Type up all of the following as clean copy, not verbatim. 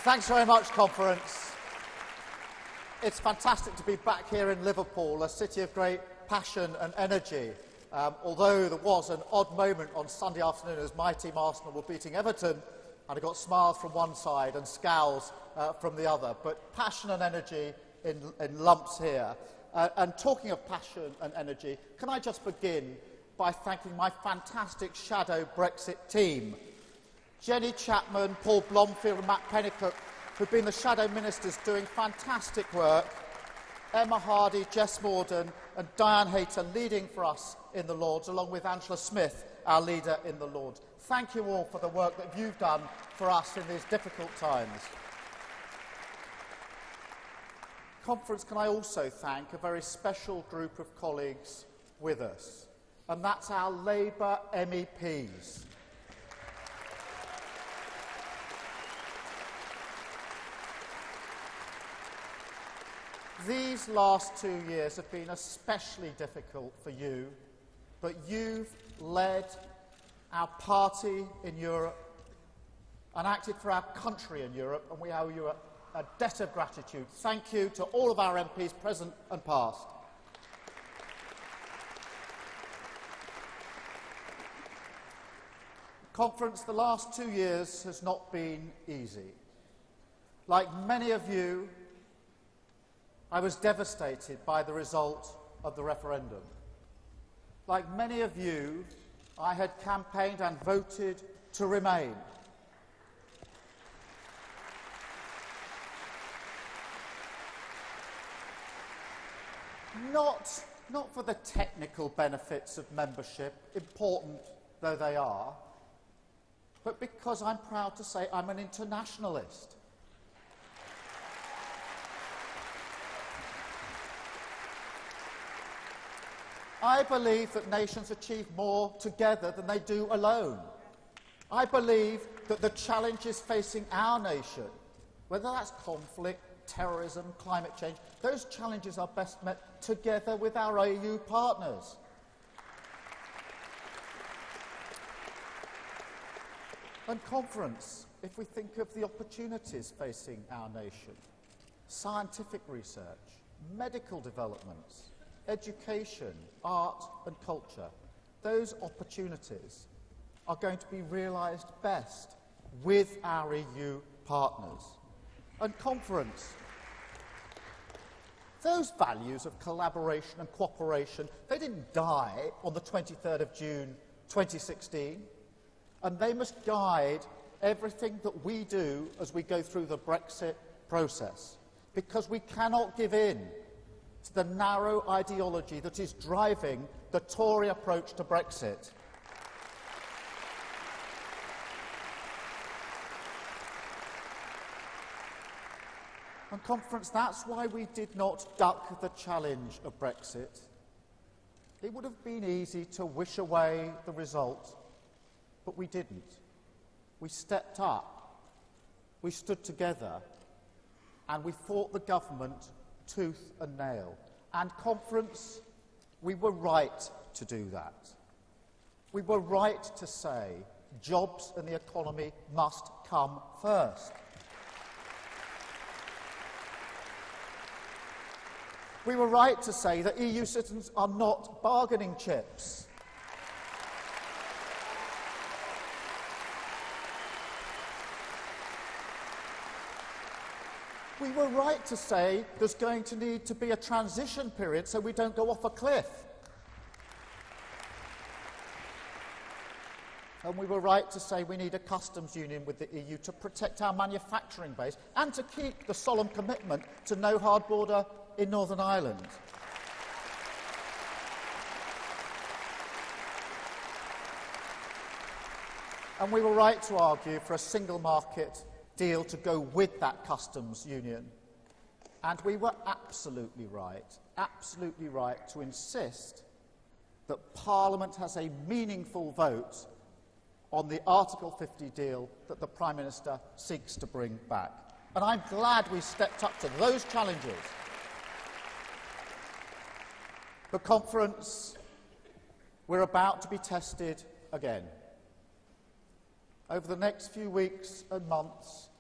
Thanks very much, Conference. It's fantastic to be back here in Liverpool, a city of great passion and energy. Although there was an odd moment on Sunday afternoon as my team Arsenal were beating Everton, and I got smiles from one side and scowls from the other. But passion and energy in lumps here. And talking of passion and energy, can I just begin by thanking my fantastic shadow Brexit team. Jenny Chapman, Paul Blomfield and Matt Pennicook, who've been the shadow ministers doing fantastic work. Emma Hardy, Jess Morden and Diane Hayter leading for us in the Lords, along with Angela Smith, our leader in the Lords. Thank you all for the work that you've done for us in these difficult times. Conference, can I also thank a very special group of colleagues with us, and that's our Labour MEPs. These last 2 years have been especially difficult for you, but you've led our party in Europe and acted for our country in Europe, and we owe you a debt of gratitude. Thank you to all of our MPs, present and past. Conference, the last 2 years has not been easy. Like many of you, I was devastated by the result of the referendum. Like many of you, I had campaigned and voted to remain. Not for the technical benefits of membership, important though they are, but because I'm proud to say I'm an internationalist. I believe that nations achieve more together than they do alone. I believe that the challenges facing our nation, whether that's conflict, terrorism, climate change, those challenges are best met together with our EU partners. And Conference, if we think of the opportunities facing our nation, scientific research, medical developments, education, art and culture, those opportunities are going to be realised best with our EU partners. And Conference, those values of collaboration and cooperation, they didn't die on the 23rd of June 2016, and they must guide everything that we do as we go through the Brexit process, because we cannot give in to the narrow ideology that is driving the Tory approach to Brexit. And Conference, that's why we did not duck the challenge of Brexit. It would have been easy to wish away the result, but we didn't. We stepped up, we stood together, and we fought the government tooth and nail. And Conference, we were right to do that. We were right to say jobs and the economy must come first. We were right to say that EU citizens are not bargaining chips. We were right to say there's going to need to be a transition period so we don't go off a cliff. And we were right to say we need a customs union with the EU to protect our manufacturing base and to keep the solemn commitment to no hard border in Northern Ireland. And we were right to argue for a single market deal to go with that customs union. And we were absolutely right to insist that Parliament has a meaningful vote on the Article 50 deal that the Prime Minister seeks to bring back. And I'm glad we stepped up to those challenges. The Conference, we're about to be tested again. Over the next few weeks and months,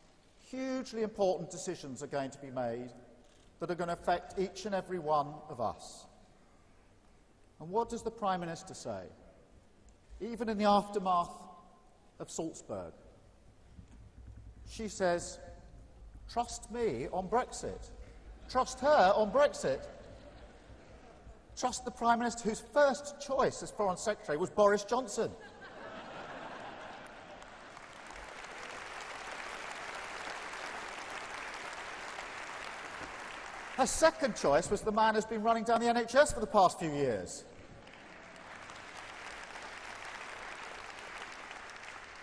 Hugely important decisions are going to be made that are going to affect each and every one of us. And what does the Prime Minister say? Even in the aftermath of Salzburg, she says, trust me on Brexit. Trust her on Brexit. Trust the Prime Minister whose first choice as Foreign Secretary was Boris Johnson. Her second choice was the man who's been running down the NHS for the past few years.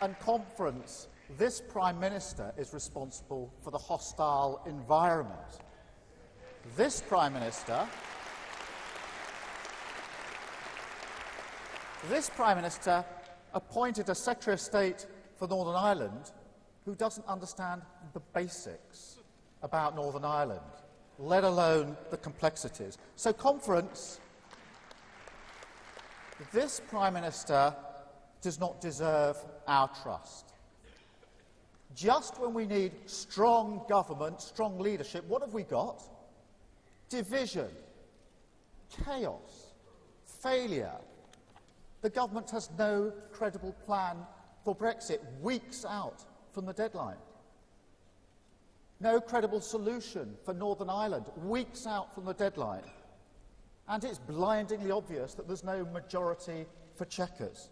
And conference, this Prime Minister is responsible for the hostile environment. This Prime Minister appointed a Secretary of State for Northern Ireland who doesn't understand the basics about Northern Ireland, let alone the complexities. So, conference, this Prime Minister does not deserve our trust. Just when we need strong government, strong leadership, what have we got? Division, chaos, failure. The government has no credible plan for Brexit weeks out from the deadline. No credible solution for Northern Ireland weeks out from the deadline. And it's blindingly obvious that there's no majority for Chequers.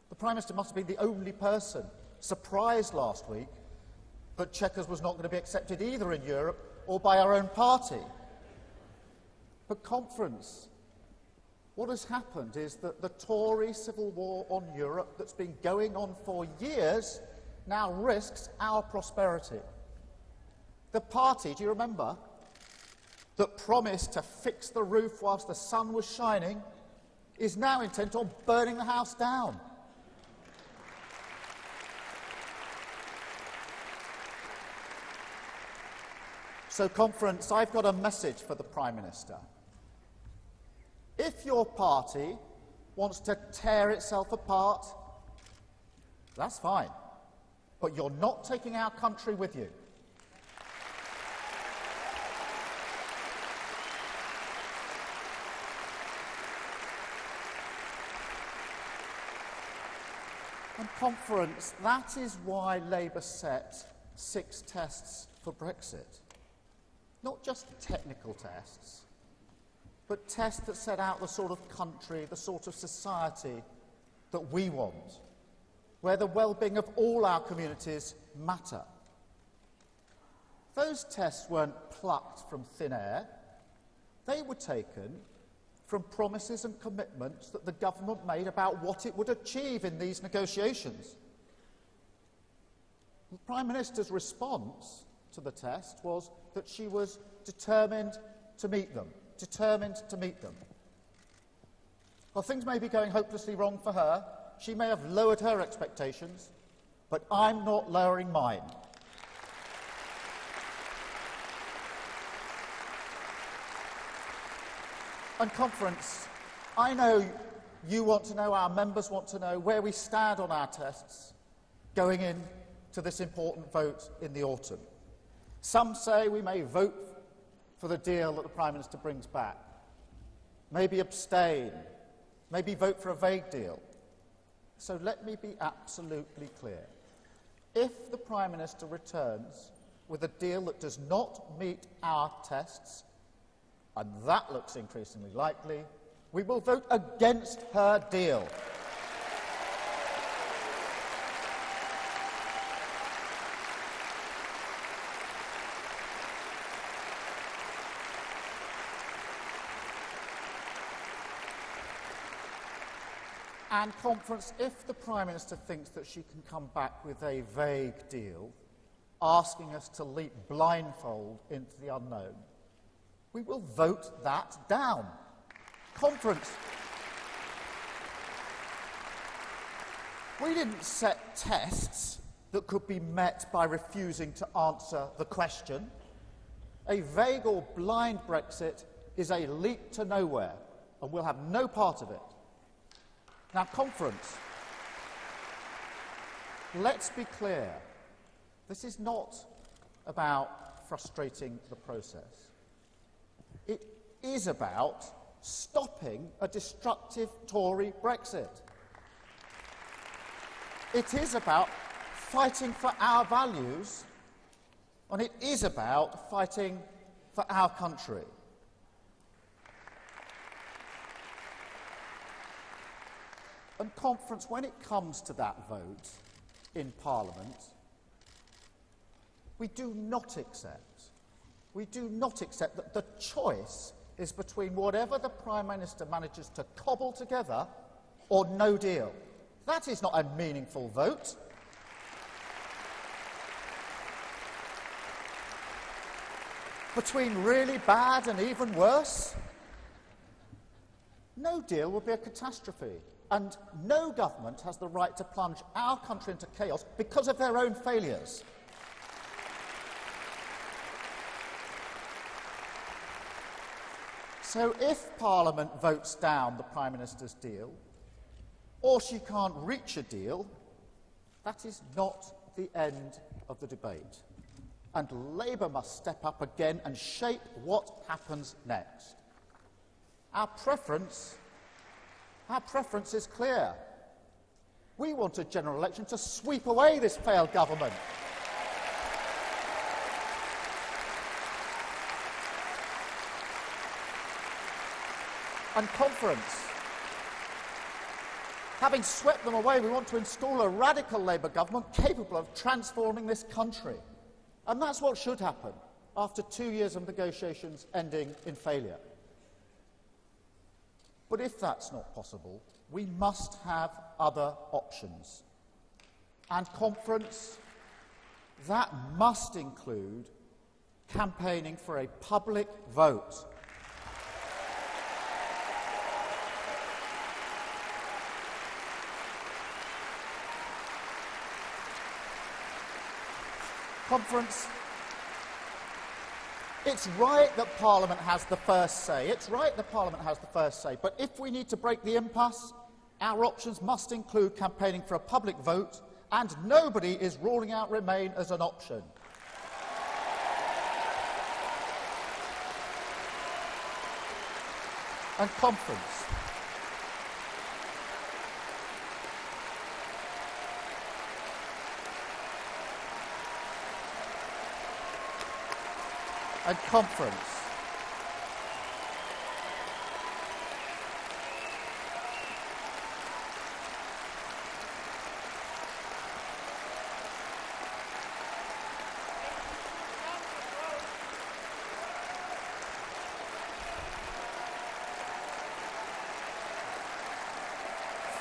The Prime Minister must have been the only person surprised last week that Chequers was not going to be accepted either in Europe or by our own party. But conference, what has happened is that the Tory civil war on Europe that's been going on for years now risks our prosperity. The party, do you remember, that promised to fix the roof whilst the sun was shining is now intent on burning the house down. So, conference, I've got a message for the Prime Minister. If your party wants to tear itself apart, that's fine. But you're not taking our country with you. And conference, that is why Labour set 6 tests for Brexit. Not just technical tests, but tests that set out the sort of country, the sort of society that we want, where the well-being of all our communities matter. Those tests weren't plucked from thin air. They were taken from promises and commitments that the government made about what it would achieve in these negotiations. The Prime Minister's response to the test was that she was determined to meet them. Well, things may be going hopelessly wrong for her. She may have lowered her expectations, but I'm not lowering mine. And conference, I know you want to know, our members want to know where we stand on our tests going into this important vote in the autumn. Some say we may vote for the deal that the Prime Minister brings back, maybe abstain, maybe vote for a vague deal. So let me be absolutely clear. If the Prime Minister returns with a deal that does not meet our tests, and that looks increasingly likely, we will vote against her deal. And conference, if the Prime Minister thinks that she can come back with a vague deal, asking us to leap blindfold into the unknown, we will vote that down. Conference, we didn't set tests that could be met by refusing to answer the question. A vague or blind Brexit is a leap to nowhere, and we'll have no part of it. Now, conference, let's be clear. This is not about frustrating the process. It is about stopping a destructive Tory Brexit. It is about fighting for our values, and it is about fighting for our country. And Conference, when it comes to that vote in Parliament, we do not accept that the choice is between whatever the Prime Minister manages to cobble together or no deal. That is not a meaningful vote. Between really bad and even worse, no deal will be a catastrophe. And no government has the right to plunge our country into chaos because of their own failures. So if Parliament votes down the Prime Minister's deal, or she can't reach a deal, that is not the end of the debate. And Labour must step up again and shape what happens next. Our preference is clear. We want a general election to sweep away this failed government. And Conference, having swept them away, we want to install a radical Labour government capable of transforming this country. And that's what should happen after 2 years of negotiations ending in failure. But if that's not possible, we must have other options. And Conference, that must include campaigning for a public vote. Conference, it's right that Parliament has the first say. It's right that Parliament has the first say. But if we need to break the impasse, our options must include campaigning for a public vote, and nobody is ruling out Remain as an option. And Conference,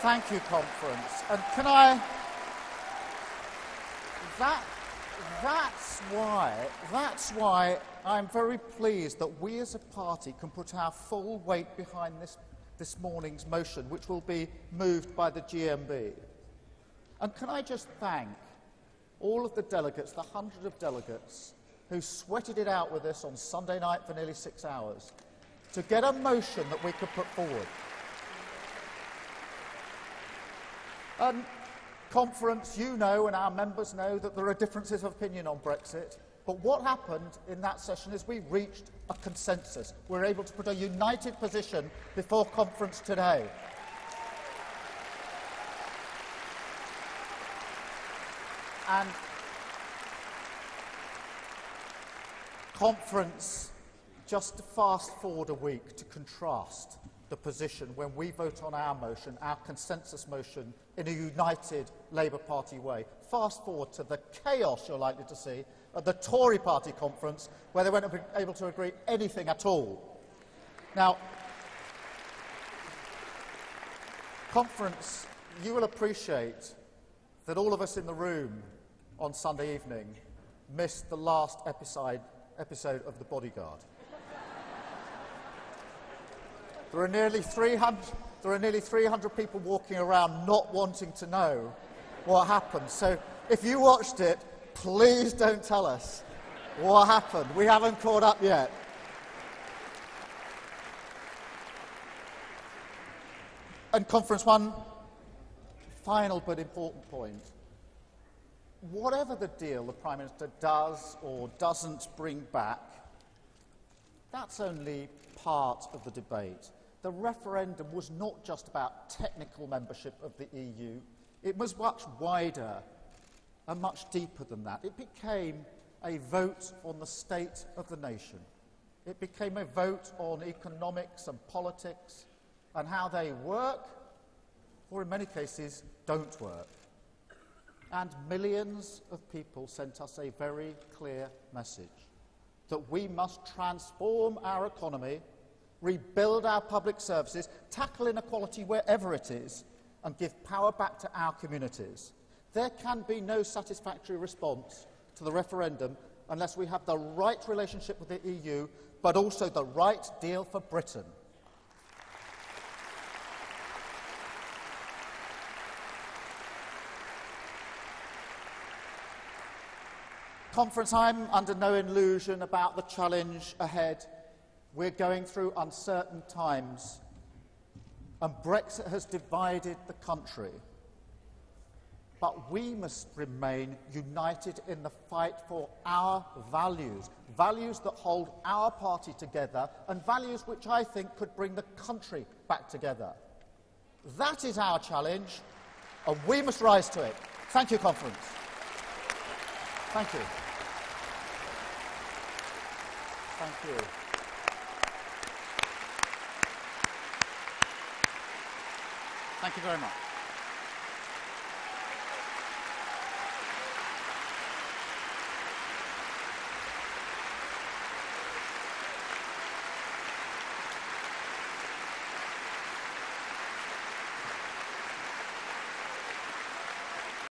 Thank you, Conference. And can I... That's why I'm very pleased that we as a party can put our full weight behind this morning's motion, which will be moved by the GMB. And can I just thank all of the delegates, the hundreds of delegates, who sweated it out with us on Sunday night for nearly 6 hours to get a motion that we could put forward. And Conference, you know and our members know that there are differences of opinion on Brexit, but what happened in that session is we reached a consensus. We're able to put a united position before Conference today. And Conference, just to fast forward a week to contrast the position when we vote on our motion, our consensus motion, in a united Labour Party way. Fast forward to the chaos you're likely to see at the Tory Party conference, where they weren't able to agree anything at all. Now, Conference, you will appreciate that all of us in the room on Sunday evening missed the last episode of The Bodyguard. There are nearly 300 people walking around not wanting to know what happened. So if you watched it, please don't tell us what happened. We haven't caught up yet. And Conference, one final but important point. whatever the deal the Prime Minister does or doesn't bring back, that's only part of the debate. The referendum was not just about technical membership of the EU. It was much wider and much deeper than that. It became a vote on the state of the nation. It became a vote on economics and politics and how they work, or in many cases, don't work. And millions of people sent us a very clear message that we must transform our economy, rebuild our public services, tackle inequality wherever it is, and give power back to our communities. There can be no satisfactory response to the referendum unless we have the right relationship with the EU, but also the right deal for Britain. Conference, I'm under no illusion about the challenge ahead. We're going through uncertain times, and Brexit has divided the country. But we must remain united in the fight for our values, values that hold our party together, and values which I think could bring the country back together. That is our challenge, and we must rise to it. Thank you, Conference. Thank you. Thank you. Thank you very much.